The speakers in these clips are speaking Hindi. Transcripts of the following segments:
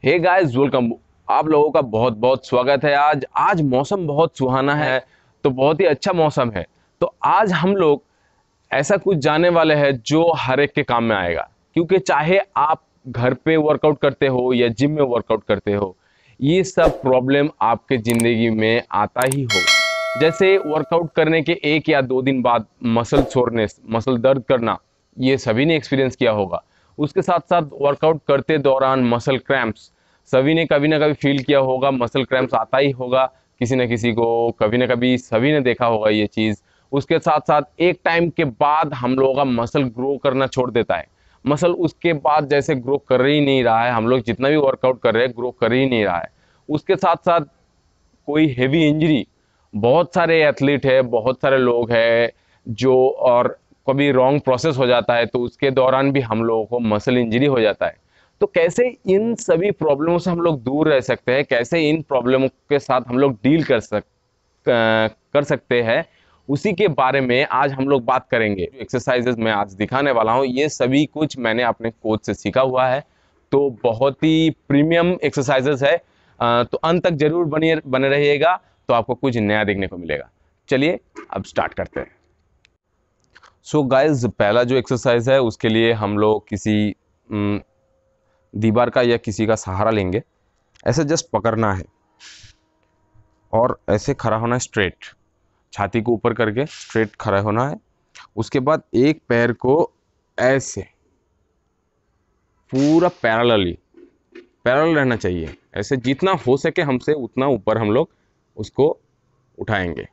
Hey guys, welcome. आप लोगों का बहुत बहुत स्वागत है। आज मौसम बहुत सुहाना है, तो बहुत ही अच्छा मौसम है। तो आज हम लोग ऐसा कुछ जानने वाले हैं जो हर एक के काम में आएगा, क्योंकि चाहे आप घर पे वर्कआउट करते हो या जिम में वर्कआउट करते हो, ये सब प्रॉब्लम आपके जिंदगी में आता ही होगा। जैसे वर्कआउट करने के 1 या 2 दिन बाद मसल सोरनेस, मसल दर्द करना, ये सभी ने एक्सपीरियंस किया होगा। उसके साथ साथ वर्कआउट करते दौरान मसल क्रैम्प्स, सभी ने कभी ना कभी फील किया होगा। मसल क्रैम्प्स आता ही होगा किसी न किसी को, कभी ना कभी सभी ने देखा होगा ये चीज़। उसके साथ साथ एक टाइम के बाद हम लोगों का मसल ग्रो करना छोड़ देता है। मसल उसके बाद जैसे ग्रो कर ही नहीं रहा है, हम लोग जितना भी वर्कआउट कर रहे हैं ग्रो कर ही नहीं रहा है। उसके साथ साथ कोई हेवी इंजरी, बहुत सारे एथलीट है, बहुत सारे लोग हैं जो, और कभी रॉन्ग प्रोसेस हो जाता है तो उसके दौरान भी हम लोगों को मसल इंजरी हो जाता है। तो कैसे इन सभी प्रॉब्लमों से हम लोग दूर रह सकते हैं, कैसे इन प्रॉब्लमों के साथ हम लोग डील कर सकते हैं, उसी के बारे में आज हम लोग बात करेंगे। जो एक्सरसाइजेज मैं आज दिखाने वाला हूँ, ये सभी कुछ मैंने अपने कोच से सीखा हुआ है। तो बहुत ही प्रीमियम एक्सरसाइजेज है। तो अंत तक जरूर बने रहिएगा, तो आपको कुछ नया देखने को मिलेगा। चलिए अब स्टार्ट करते हैं। सो गाइज, पहला जो एक्सरसाइज है उसके लिए हम लोग किसी दीवार का या किसी का सहारा लेंगे। ऐसे जस्ट पकड़ना है और ऐसे खड़ा होना है, स्ट्रेट छाती को ऊपर करके स्ट्रेट खड़ा होना है। उसके बाद एक पैर को ऐसे पूरा पैरेलल रहना चाहिए। ऐसे जितना हो सके हमसे उतना ऊपर हम लोग उसको उठाएंगे।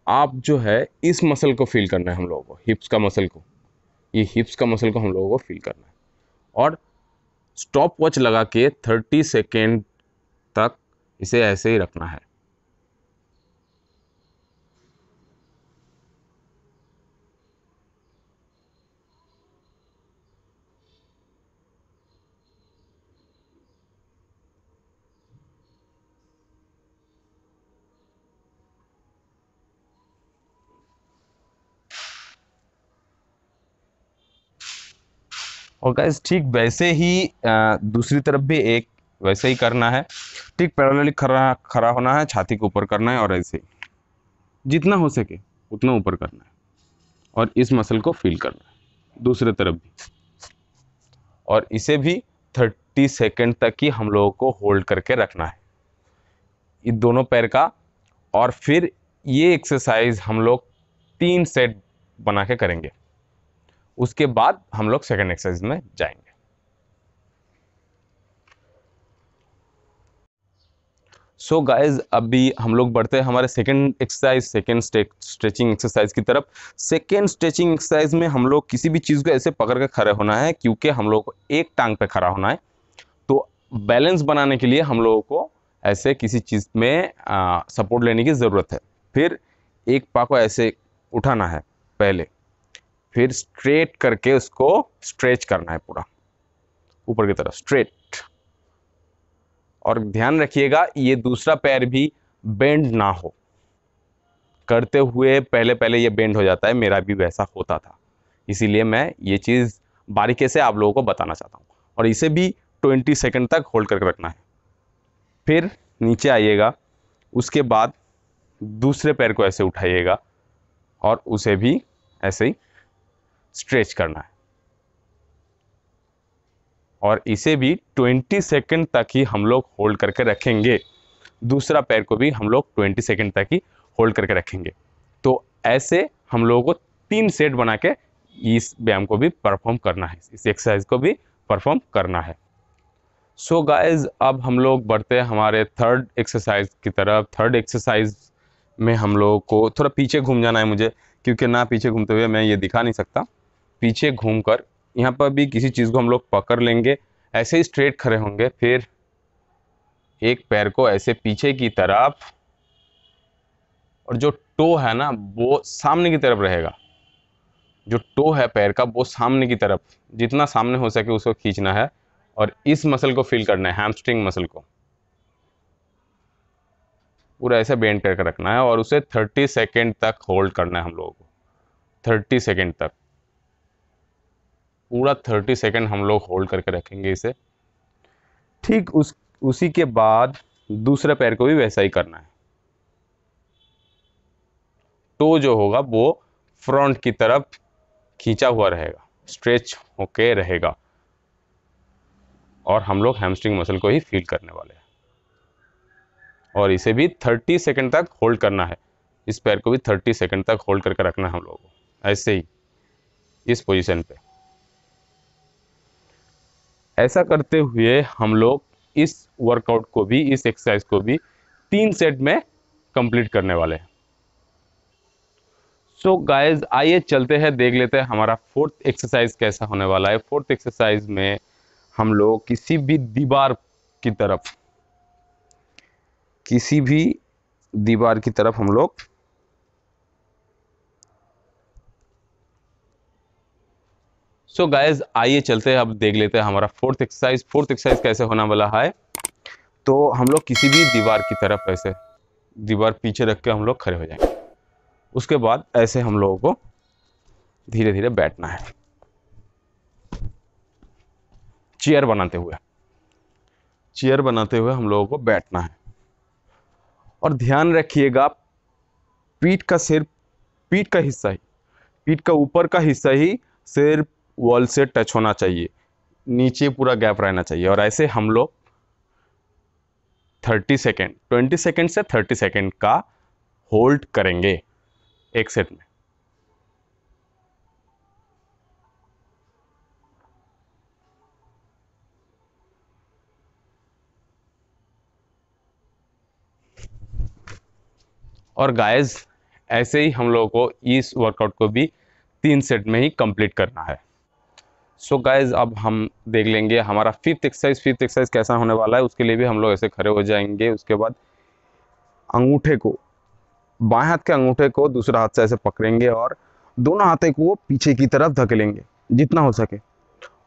आप जो है इस मसल को फील करना है हम लोगों को, हिप्स का मसल को, ये हिप्स का मसल को हम लोगों को फील करना है। और स्टॉप वॉच लगा के 30 सेकेंड तक इसे ऐसे ही रखना है। और गाइस ठीक वैसे ही दूसरी तरफ भी एक वैसे ही करना है। ठीक पैरेलली खड़ा खड़ा होना है, छाती को ऊपर करना है और ऐसे जितना हो सके उतना ऊपर करना है और इस मसल को फील करना है दूसरे तरफ भी। और इसे भी 30 सेकेंड तक ही हम लोगों को होल्ड करके रखना है, इन दोनों पैर का। और फिर ये एक्सरसाइज हम लोग 3 सेट बना के करेंगे। उसके बाद हम लोग सेकेंड एक्सरसाइज में जाएंगे। सो गाइज, अभी हम लोग बढ़ते हैं हमारे second exercise, second stretching exercise की तरफ। सेकेंड स्ट्रेचिंग एक्सरसाइज में हम लोग किसी भी चीज़ को ऐसे पकड़ के खड़े होना है, क्योंकि हम लोग को एक टांग पे खड़ा होना है। तो बैलेंस बनाने के लिए हम लोगों को ऐसे किसी चीज़ में सपोर्ट लेने की ज़रूरत है। फिर एक पाँव को ऐसे उठाना है पहले, फिर स्ट्रेट करके उसको स्ट्रेच करना है पूरा ऊपर की तरफ स्ट्रेट। और ध्यान रखिएगा ये दूसरा पैर भी बेंड ना हो। करते हुए पहले पहले ये बेंड हो जाता है, मेरा भी वैसा होता था, इसीलिए मैं ये चीज़ बारीकी से आप लोगों को बताना चाहता हूँ। और इसे भी 20 सेकंड तक होल्ड करके रखना है। फिर नीचे आइएगा, उसके बाद दूसरे पैर को ऐसे उठाइएगा और उसे भी ऐसे ही स्ट्रेच करना है। और इसे भी 20 सेकंड तक ही हम लोग होल्ड करके रखेंगे। दूसरा पैर को भी हम लोग 20 सेकंड तक ही होल्ड करके रखेंगे। तो ऐसे हम लोगों को 3 सेट बना के इस व्यायाम को भी परफॉर्म करना है, इस एक्सरसाइज को भी परफॉर्म करना है। सो गाइज, अब हम लोग बढ़ते हैं हमारे थर्ड एक्सरसाइज की तरफ। थर्ड एक्सरसाइज में हम लोगों को थोड़ा पीछे घूम जाना है मुझे, क्योंकि ना पीछे घूमते हुए मैं ये दिखा नहीं सकता। पीछे घूमकर यहाँ पर भी किसी चीज़ को हम लोग पकड़ लेंगे, ऐसे ही स्ट्रेट खड़े होंगे। फिर एक पैर को ऐसे पीछे की तरफ, और जो टो है ना वो सामने की तरफ रहेगा। जो टो है पैर का वो सामने की तरफ, जितना सामने हो सके उसको खींचना है। और इस मसल को फील करना है, हैमस्ट्रिंग मसल को पूरा ऐसे बेंड करके रखना है और उसे 30 सेकेंड तक होल्ड करना है हम लोगों को। 30 सेकेंड तक पूरा 30 सेकेंड हम लोग होल्ड करके रखेंगे इसे। ठीक उसी के बाद दूसरे पैर को भी वैसा ही करना है। टो जो होगा वो फ्रंट की तरफ खींचा हुआ रहेगा, स्ट्रेच होके रहेगा, और हम लोग हैमस्ट्रिंग मसल को ही फील करने वाले हैं। और इसे भी 30 सेकंड तक होल्ड करना है। इस पैर को भी 30 सेकंड तक होल्ड करके रखना है हम लोगों को, ऐसे ही इस पोजीशन पे। ऐसा करते हुए हम लोग इस वर्कआउट को भी, इस एक्सरसाइज को भी 3 सेट में कंप्लीट करने वाले हैं। सो गाइज आइए चलते हैं, देख लेते हैं हमारा फोर्थ एक्सरसाइज कैसा होने वाला है। फोर्थ एक्सरसाइज में हम लोग किसी भी दीवार की तरफ हम लोग सो गाइज आइए चलते हैं, अब देख लेते हैं हमारा फोर्थ एक्सरसाइज कैसे होने वाला है। तो हम लोग किसी भी दीवार की तरफ ऐसे दीवार पीछे रख के हम लोग खड़े हो जाएंगे। उसके बाद ऐसे हम लोगों को धीरे धीरे बैठना है, चेयर बनाते हुए हम लोगों को बैठना है। और ध्यान रखिएगा पीठ का ऊपर का हिस्सा ही सिर्फ वॉल से टच होना चाहिए, नीचे पूरा गैप रहना चाहिए। और ऐसे हम लोग 20 सेकेंड से 30 सेकेंड का होल्ड करेंगे एक सेट में। और गाइस ऐसे ही हम लोगों को इस वर्कआउट को भी 3 सेट में ही कंप्लीट करना है। सो गाइस अब हम देख लेंगे हमारा फिफ्थ एक्सरसाइज कैसा होने वाला है। उसके लिए भी हम लोग ऐसे खड़े हो जाएंगे। उसके बाद बाएं हाथ के अंगूठे को दूसरा हाथ से ऐसे पकड़ेंगे और दोनों हाथों को पीछे की तरफ धकेलेंगे जितना हो सके,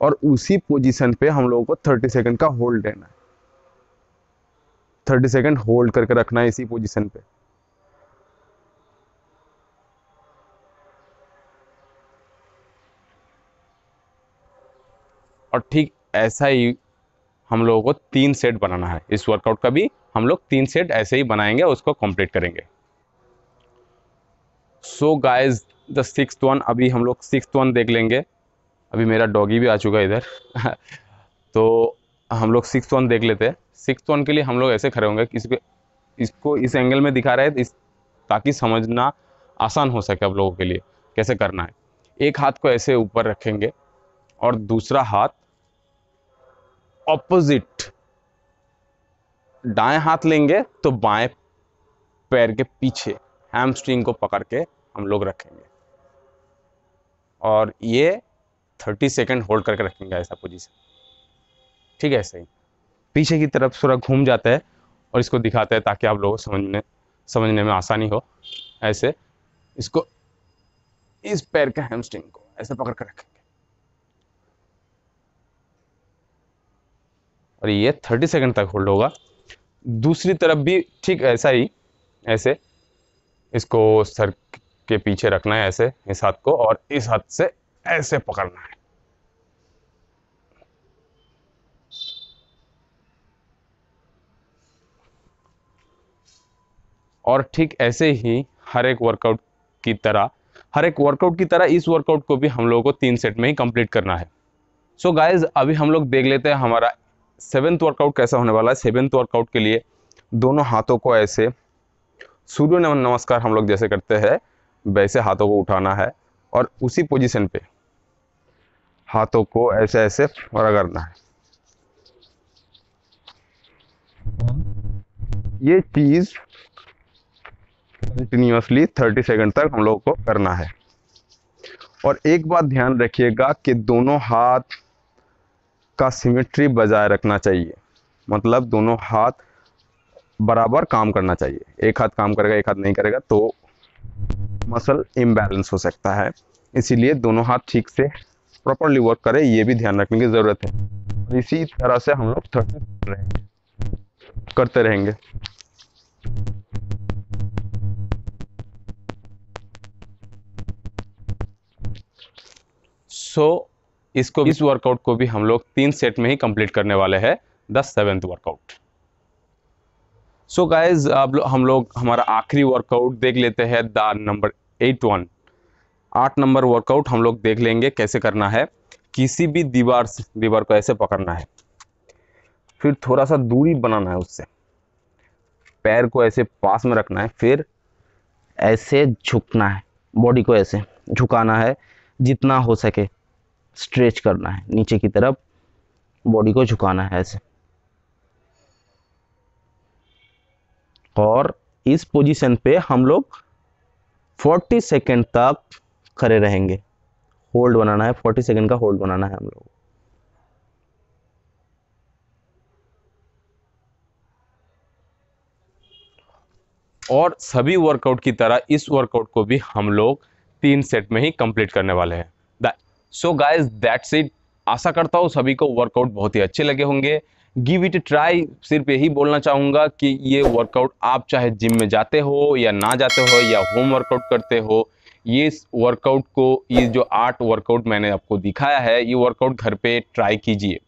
और उसी पोजीशन पे हम लोगों को 30 सेकंड का होल्ड लेना है। 30 सेकंड होल्ड करके रखना है इसी पोजीशन पे। और ठीक ऐसा ही हम लोगों को 3 सेट बनाना है। इस वर्कआउट का भी हम लोग 3 सेट ऐसे ही बनाएंगे, उसको कंप्लीट करेंगे। So guys the sixth one, अभी हम लोग सिक्स्थ वन देख लेंगे। अभी मेरा डॉगी भी आ चुका है इधर तो हम लोग सिक्स्थ वन देख लेते हैं। सिक्स्थ वन के लिए हम लोग ऐसे खड़े होंगे, इसको इस एंगल में दिखा रहे हैं ताकि समझना आसान हो सके आप लोगों के लिए कैसे करना है। एक हाथ को ऐसे ऊपर रखेंगे और दूसरा हाथ ऑपोजिट, दाएं हाथ लेंगे तो बाएं पैर के पीछे हैमस्ट्रिंग को पकड़ के हम लोग रखेंगे, और ये 30 सेकंड होल्ड करके रखेंगे ऐसा पोजीशन। ठीक है, ऐसे ही पीछे की तरफ थोड़ा घूम जाता है और इसको दिखाते हैं ताकि आप लोगों को समझने में आसानी हो। ऐसे इसको इस पैर के हैमस्ट्रिंग को ऐसे पकड़ कर रखेंगे और ये 30 सेकंड तक होल्ड होगा। दूसरी तरफ भी ठीक ऐसा ही, ऐसे इसको सर के पीछे रखना है ऐसे, इस हाथ को, और इस हाथ से ऐसे पकड़ना है। और ठीक ऐसे ही हर एक वर्कआउट की तरह इस वर्कआउट को भी हम लोगों को 3 सेट में ही कंप्लीट करना है। सो गाइज अभी हम लोग देख लेते हैं हमारा 7th वर्कआउट कैसा होने वाला है। 7th वर्कआउट के लिए दोनों हाथों को ऐसे सूर्य नमस्कार हम लोग जैसे करते हैं वैसे हाथों को उठाना है और उसी पोजीशन पे हाथों को ऐसे ऐसे रगड़ना है। ये चीज कंटिन्यूअसली 30 सेकंड तक हम लोग को करना है। और एक बात ध्यान रखिएगा कि दोनों हाथ का सिमेट्री बजाय रखना चाहिए, मतलब दोनों हाथ बराबर काम करना चाहिए। एक हाथ काम करेगा एक हाथ नहीं करेगा तो मसल इम्बैलेंस हो सकता है, इसीलिए दोनों हाथ ठीक से प्रॉपरली वर्क करें, ये भी ध्यान रखने की ज़रूरत है। और इसी तरह से हम लोग करते रहेंगे। सो इस वर्कआउट को भी हम लोग 3 सेट में ही कंप्लीट करने वाले हैं, the 7th workout. So guys अब हम लोग हमारा आखिरी वर्कआउट देख लेते हैं, द नंबर 8 नंबर वर्कआउट हम लोग देख लेंगे कैसे करना है। किसी भी दीवार को ऐसे पकड़ना है, फिर थोड़ा सा दूरी बनाना है उससे, पैर को ऐसे पास में रखना है, फिर ऐसे झुकना है, बॉडी को ऐसे झुकाना है, जितना हो सके स्ट्रेच करना है, नीचे की तरफ बॉडी को झुकाना है ऐसे। और इस पोजीशन पे हम लोग 40 सेकेंड तक खड़े रहेंगे। होल्ड बनाना है, 40 सेकेंड का होल्ड बनाना है हम लोग। और सभी वर्कआउट की तरह इस वर्कआउट को भी हम लोग 3 सेट में ही कंप्लीट करने वाले हैं। So guys that's it. आशा करता हूँ सभी को वर्कआउट बहुत ही अच्छे लगे होंगे। Give it A try. सिर्फ यही बोलना चाहूँगा कि ये वर्कआउट आप चाहे जिम में जाते हो या ना जाते हो या होम वर्कआउट करते हो, ये वर्कआउट को, ये जो 8 वर्कआउट मैंने आपको दिखाया है, ये वर्कआउट घर पे ट्राई कीजिए।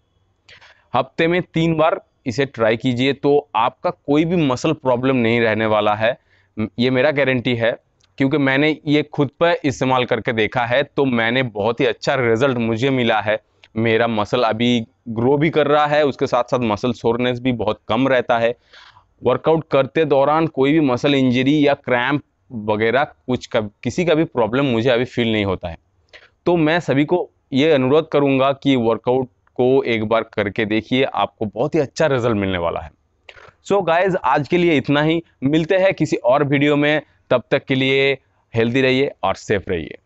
हफ्ते में 3 बार इसे ट्राई कीजिए, तो आपका कोई भी मसल प्रॉब्लम नहीं रहने वाला है, ये मेरा गारंटी है, क्योंकि मैंने ये खुद पर इस्तेमाल करके देखा है। तो मैंने बहुत ही अच्छा रिजल्ट मुझे मिला है। मेरा मसल अभी ग्रो भी कर रहा है, उसके साथ साथ मसल सोरनेस भी बहुत कम रहता है। वर्कआउट करते दौरान कोई भी मसल इंजरी या क्रैम्प वगैरह किसी का भी प्रॉब्लम मुझे अभी फील नहीं होता है। तो मैं सभी को ये अनुरोध करूंगा कि वर्कआउट को एक बार करके देखिए, आपको बहुत ही अच्छा रिजल्ट मिलने वाला है। सो गाइज आज के लिए इतना ही, मिलते हैं किसी और वीडियो में। तब तक के लिए हेल्दी रहिए और सेफ रहिए।